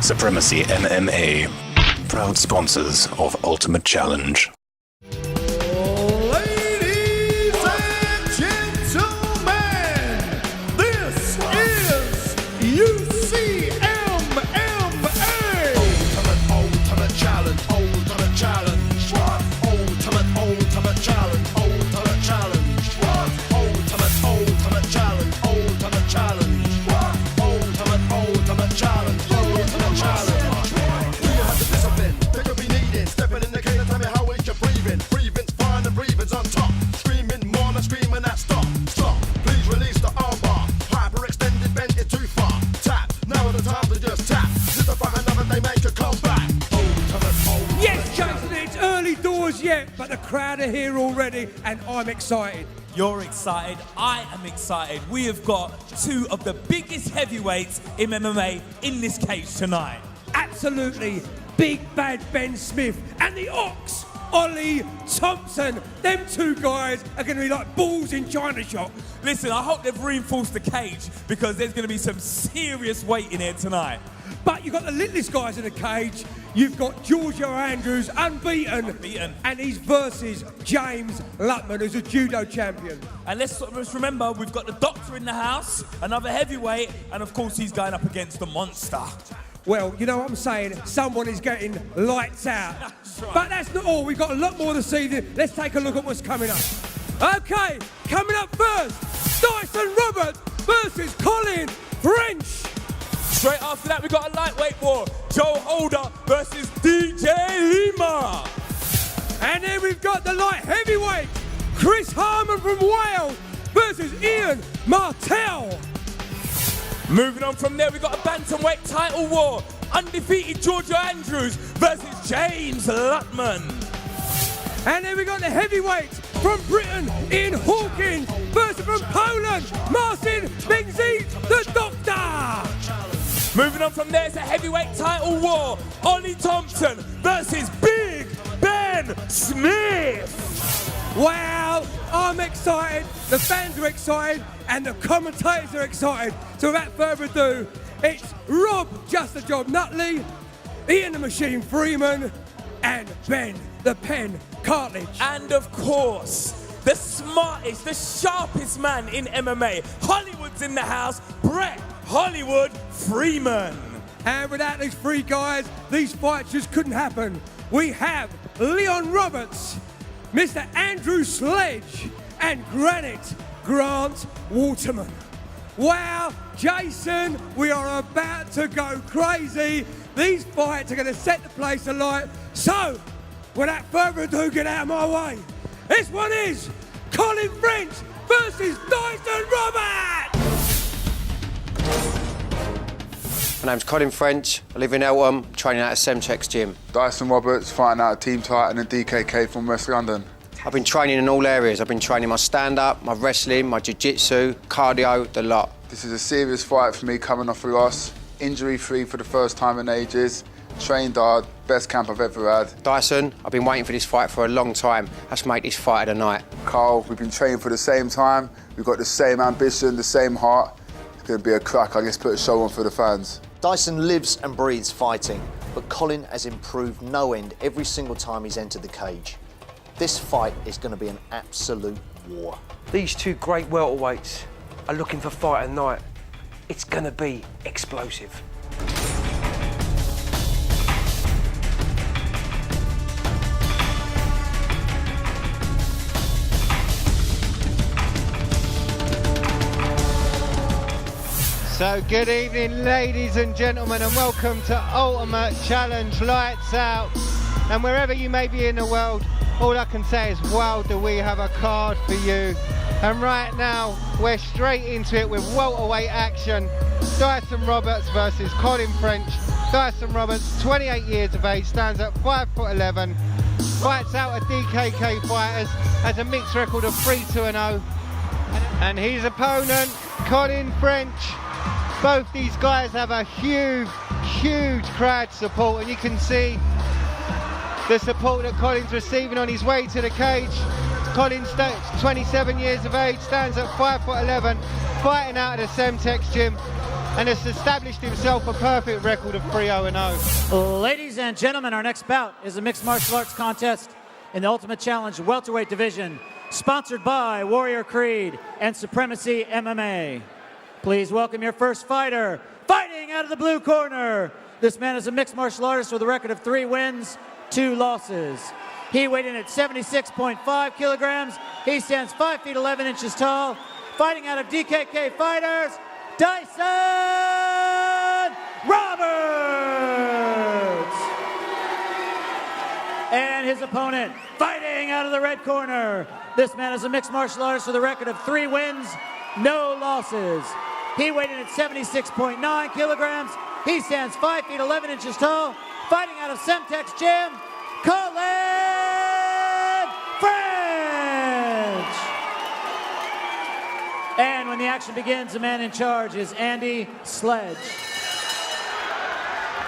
Supremacy MMA, proud sponsors of Ultimate Challenge. Ladies and gentlemen, this is Ucmma. Ultimate Challenge, Ultimate Challenge. What? Ultimate Challenge, Ultimate Challenge. What? Ultimate Challenge, Ultimate Challenge. What? Ultimate Challenge, Ultimate Challenge. Do you have the discipline? Think you'll be needed. Stepping in the cage and tell me how is your breathing. Breathing's fine and breathing's on top. Screaming more than screaming at stop. Stop. Please release the armbar. Hyperextended, bent it too far. Tap. Now is the time to just tap. Just to find another they make a comeback. Ultimate. Yes, Jason, it's early doors yet, but the crowd are here already, and I'm excited. You're excited, I am excited. We have got two of the biggest heavyweights in MMA in this cage tonight. Absolutely, Big Bad Ben Smith and the Ox, Ollie Thompson. Them two guys are going to be like balls in China shop. Listen, I hope they've reinforced the cage because there's going to be some serious weight in here tonight. But you've got the littlest guys in the cage. You've got Giorgio Andrews, unbeaten. And he's versus James Lutman, who's a judo champion. And let's remember, we've got the Doctor in the house, another heavyweight, and of course he's going up against the Monster. Well, you know what I'm saying? Someone is getting lights out. That's right. But that's not all. We've got a lot more this evening. Let's take a look at what's coming up. Okay, coming up first, Dyson Roberts versus Colin French. Straight after that, we've got a lightweight war, Joe Holder versus DJ Lima. And then we've got the light heavyweight, Chris Harmon from Wales versus Ian Martell. Moving on from there, we've got a bantamweight title war, undefeated Giorgio Andrews versus James Lutman. And then we got the heavyweight from Britain, Ian Hawkins versus from Poland, Marcin Bengzi, the Doctor. Moving on from there, it's a heavyweight title war, Ollie Thompson versus Big Ben Smith. Wow, I'm excited, the fans are excited, and the commentators are excited. So without further ado, it's Rob Just the Job Nutley, Ian the Machine Freeman, and Ben the Pen Cartledge. And of course, the smartest, the sharpest man in MMA, Hollywood's in the house, Brett Hollywood Freeman. And without these three guys, these fights just couldn't happen. We have Leon Roberts, Mr. Andrew Sledge, and Granite Grant Waterman. Wow, Jason, we are about to go crazy. These fights are going to set the place alight. So, without further ado, get out of my way. This one is Colin French versus Dyson Roberts. My name's Colin French, I live in Eltham, training out of Semtex Gym. Dyson Roberts, fighting out of Team Titan and DKK from West London. I've been training in all areas. I've been training my stand-up, my wrestling, my jiu-jitsu, cardio, the lot. This is a serious fight for me coming off a loss. Injury-free for the first time in ages. Trained hard, best camp I've ever had. Dyson, I've been waiting for this fight for a long time. Let's make this fight of the night. Carl, we've been training for the same time. We've got the same ambition, the same heart. It's going to be a crack. Let's put a show on for the fans. Dyson lives and breathes fighting, but Colin has improved no end every single time he's entered the cage. This fight is going to be an absolute war. These two great welterweights are looking for fight of the night. It's going to be explosive. So good evening, ladies and gentlemen, and welcome to Ultimate Challenge Lights Out. And wherever you may be in the world, all I can say is, wow, do we have a card for you. And right now, we're straight into it with welterweight action. Dyson Roberts versus Colin French. Dyson Roberts, 28 years of age, stands at 5'11", fights out of DKK Fighters, has a mixed record of 3-2-0. And his opponent, Colin French. Both these guys have a huge, huge crowd support, and you can see the support that Colin's receiving on his way to the cage. Colin's 27 years of age, stands at 5'11", fighting out of the Semtex Gym. and has established himself a perfect record of 3-0-0. Ladies and gentlemen, our next bout is a mixed martial arts contest in the Ultimate Challenge welterweight division, sponsored by Warrior Creed and Supremacy MMA. Please welcome your first fighter, fighting out of the blue corner. This man is a mixed martial artist with a record of 3 wins, 2 losses. He weighed in at 76.5 kilograms. He stands 5 feet 11 inches tall. Fighting out of DKK Fighters, Dyson Roberts! And his opponent, fighting out of the red corner. This man is a mixed martial artist with a record of 3 wins, no losses. He weighed in at 76.9 kilograms. He stands 5 feet 11 inches tall. Fighting out of Semtex Gym, Colin French! And when the action begins, the man in charge is Andy Sledge.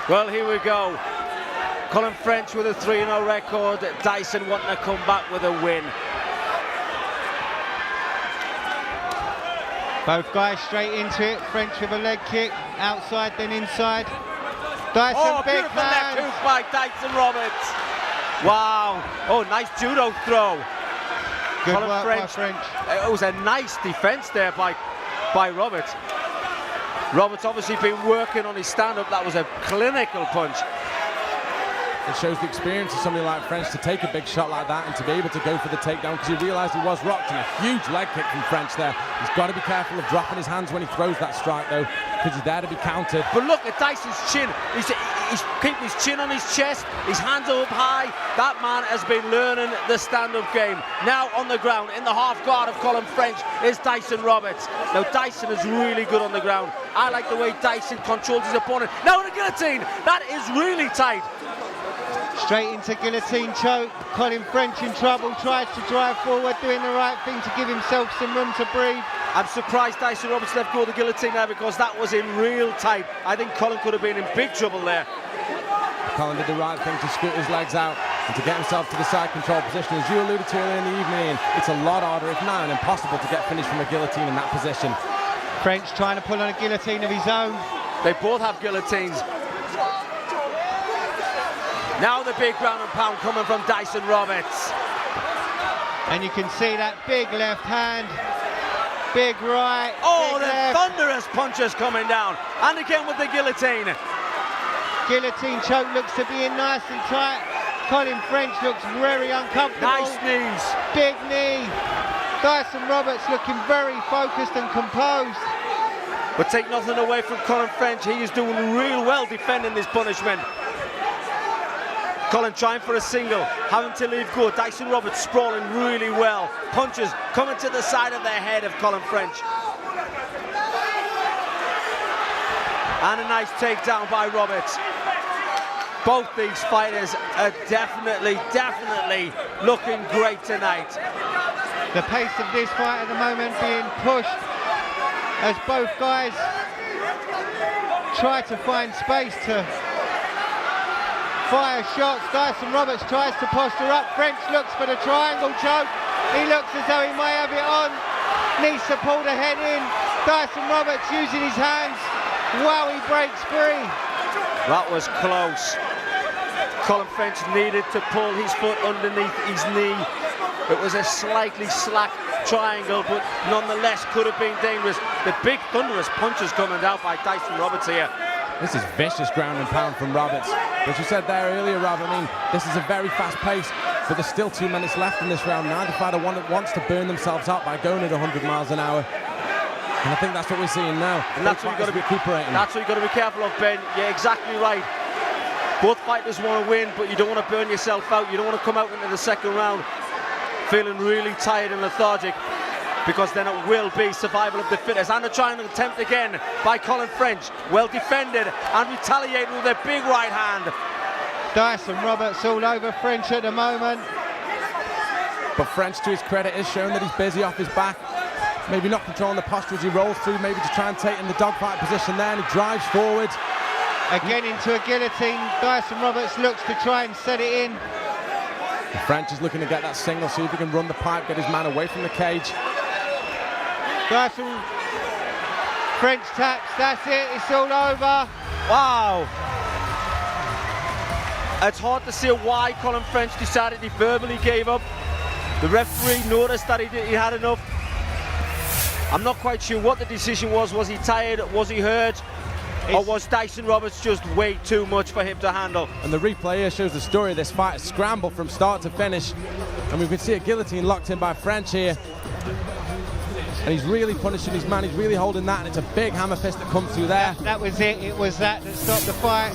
Well, here we go. Colin French with a 3-0 record. Dyson wanting to come back with a win. Both guys straight into it. French with a leg kick, outside then inside. Dyson, big beautiful hands. neck hook by Dyson Roberts. Wow. Oh, nice judo throw. Good Colin work French. by French. It was a nice defense there by Roberts. Roberts obviously been working on his stand-up. That was a clinical punch. It shows the experience of somebody like French to take a big shot like that and to be able to go for the takedown, because he realised he was rocked, and a huge leg kick from French there. He's got to be careful of dropping his hands when he throws that strike, though, because he's there to be countered. But look at Dyson's chin. He's keeping his chin on his chest, his hands are up high. That man has been learning the stand-up game. Now on the ground, in the half guard of Colin French, is Dyson Roberts. Now Dyson is really good on the ground. I like the way Dyson controls his opponent. Now the guillotine, that is really tight. Straight into guillotine choke. Colin French in trouble, tries to drive forward, doing the right thing to give himself some room to breathe. I'm surprised Dyson Roberts let go of the guillotine there, because that was in real tight. I think Colin could have been in big trouble there. Colin did the right thing to scoot his legs out and to get himself to the side control position. As you alluded to earlier in the evening, it's a lot harder, if not impossible, to get finished from a guillotine in that position. French trying to pull on a guillotine of his own. They both have guillotines. Now the big ground and pound coming from Dyson Roberts. And you can see that big left hand, big right, oh, big the left. thunderous punches coming down. And again with the guillotine. Guillotine choke looks to be in nice and tight. Colin French looks very uncomfortable. Nice knees. Big knee. Dyson Roberts looking very focused and composed. But take nothing away from Colin French. He is doing real well defending this punishment. Colin trying for a single, having to leave go. Dyson Roberts sprawling really well. Punches coming to the side of the head of Colin French. And a nice takedown by Roberts. Both these fighters are definitely looking great tonight. The pace of this fight at the moment being pushed as both guys try to find space to fire shots. Dyson Roberts tries to posture up. French looks for the triangle choke. He looks as though he may have it on. Needs to pull the head in. Dyson Roberts using his hands. Wow, he breaks free. That was close. Colin French needed to pull his foot underneath his knee. It was a slightly slack triangle, but nonetheless could have been dangerous. The big thunderous punches coming out by Dyson Roberts here. This is vicious ground and pound from Roberts. But you said there earlier, Rob, I mean, this is a very fast pace, but there's still 2 minutes left in this round. Neither fighter wants to burn themselves out by going at 100 miles an hour. And I think that's what we're seeing now. And that's what you've got to be recuperating. That's what you've got to be careful of, Ben. You're exactly right. Both fighters want to win, but you don't want to burn yourself out. You don't want to come out into the second round feeling really tired and lethargic, because then it will be survival of the fittest. And a triangle attempt again by Colin French. Well defended and retaliating with a big right hand. Dyson Roberts all over French at the moment. But French, to his credit, is showing that he's busy off his back. Maybe not controlling the posture as he rolls through, maybe to try and take in the dogfight position there, and he drives forward. Again into a guillotine. Dyson Roberts looks to try and set it in. French is looking to get that single, see if he can run the pipe, get his man away from the cage. Dyson French taps, that's it, it's all over. Wow. It's hard to say why Colin French decided he verbally gave up. The referee noticed that he had enough. I'm not quite sure what the decision was. Was he tired? Was he hurt? Or was Dyson Roberts just way too much for him to handle? And the replay here shows the story of this fight. A scramble from start to finish. And we can see a guillotine locked in by French here. And he's really punishing his man. He's really holding that. And it's a big hammer fist that comes through there. That was it. It was that stopped the fight.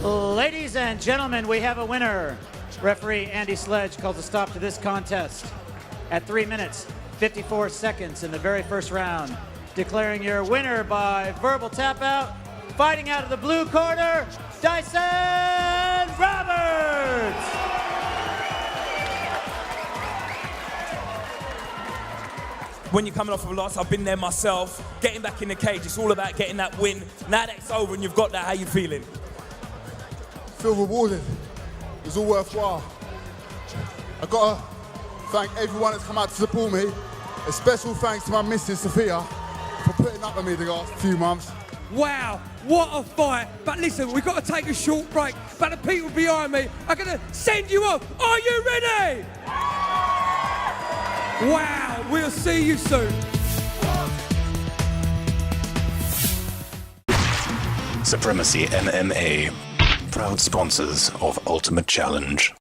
Ladies and gentlemen, we have a winner. Referee Andy Sledge calls a stop to this contest at 3 minutes, 54 seconds in the very first round. Declaring your winner by verbal tap out, fighting out of the blue corner, Dyson Roberts! When you're coming off of a loss, I've been there myself, getting back in the cage, it's all about getting that win. Now that it's over and you've got that, how you feeling? Feel rewarded. It was all worthwhile. I gotta thank everyone that's come out to support me. A special thanks to my missus, Sophia, for putting up with me the last few months. Wow, what a fight. But listen, we've got to take a short break. But the people behind me are going to send you off. Are you ready? Wow, we'll see you soon. Supremacy MMA, proud sponsors of Ultimate Challenge.